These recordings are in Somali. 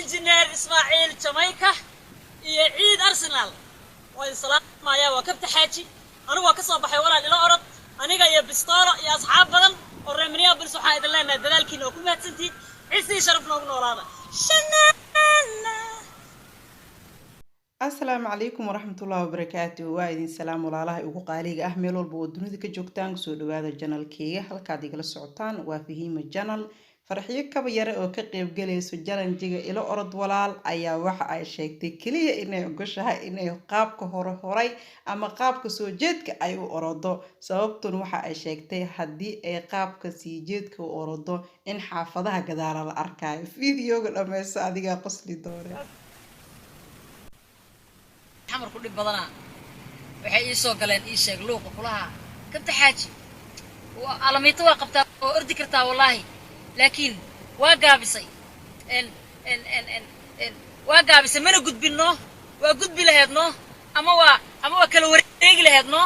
إنجنير إسماعيل جامايكا يا عيد أرسنال والسلام معايا وكبت حاجي أنا وكسر بحي ولا إلى أرض أنا جاي بستارة يا أصحاب بدن والرمنية بالسحايد الله إن دلالك إنه كم هتسنتي عسي شرفنا ونورانا شنانا. السلام عليكم ورحمة الله وبركاته وايدين سلام ولا ugu qaaliga ah meel walba oo dunida ka joogtaan soo dhawaada channelkayga halkaad igala socotaan waa Fahima channel farxiyo kaba yare oo ka qayb galayso challenge-ga ilo orod walaal ayaa waxa ay sheegtay kaliya inay ogoshahay inay qaabka horay ama qaabka soo jeedka ay u orodo sababtuna waxa ay sheegtay hadii ay qaabka sii jeedka u orodo in xaafadaha gadaala la arkayo fiidiyoga dhameyso adiga qosli doona حمر كل بدنا وحي يسوق لين يشيك لوق كلها كنت حاجي وعلى ما يتوقف أردي كرتا والله لكن واقابسي إن واقابسي منو قد بينه وقد بلهدنه أما كلو وريق لهدنه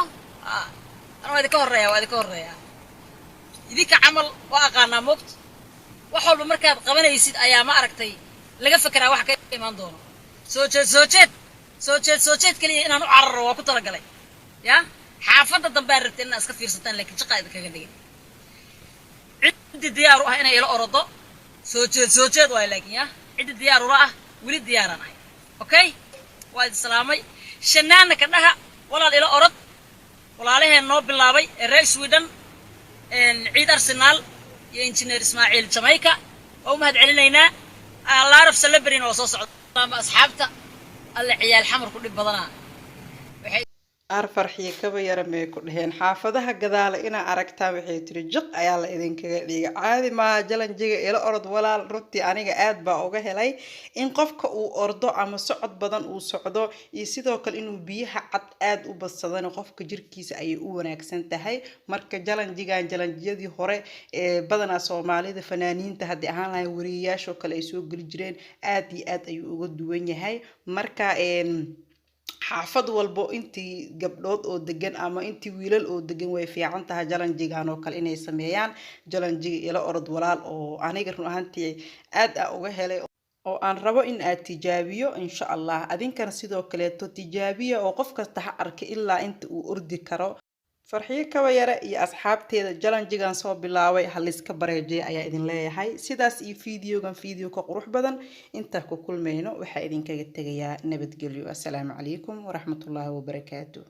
أنا وادي كوريا يديك عمل واقعنا موقت وحول بمركب قبنا يسيد أيام ما أركتي لقى فكرة واحد كمان دونه سوتشيت كلي إنه عرّ وكتر قلي يا حافظة دبارت الناس كثير ستان لكن شقائد كذي عند ديار واه هنا إلى أرضه سوتشيت وياك يا عند ديار وراه ولد ديارنا أوكي وايد سلامي شنان كنها ولا إلى أرض ولا عليه النوب باللابي الرئيس سويدن عيد أرسنال يا إنجنير إسماعيل جامايكا أو مهد علينا الله عرف سلبرين وصوص أصحابته الله عيال حمر كل بدنا farxiyo kaba yare mee ku dhaheen xaafadaha gadaala ina aragtaa waxay tiri jiq ayaa la idinkaga dhigay caadi ma challenge-ga ila orod walaal runtii aniga aad baa uga helay in qofka uu ordo ama socod badan uu socdo iyo sidoo kale inuu biyaha cad aad u badsadana qofka jirkiisa ay u wanaagsan tahay marka challenge-yadii hore ee badana Soomaalida fanaaniinta hadii ahaan lahayn wariyaasho kale ay soo gali jireen aad iyo aad ayuu uga duwan yahay marka xaafad walbo intii gabdhood oo degan ama intii wiilal oo degan way fiican tahay challenge-gan oo kale inay sameeyaan challenge-ga ila orod walaal oo aniga run ahaantii aad uga helay oo aan rabo in aad tijaabiyo insha Allah adinkana sidoo kale tijaabiyo oo qof kasta ha arka ilaa inta uu ordi karo farxiyo kaba yare iyo asxaabteeda challenge-gan soo bilaaway hal iska bareejay ayaa idin leeyahay sidaas iyo fiidiyoo ka qurux badan inta ku kulmayno waxa idinkaga tagayaa nabadgelyo assalaamu calaykum waraxmatullaahi wabarakaatuh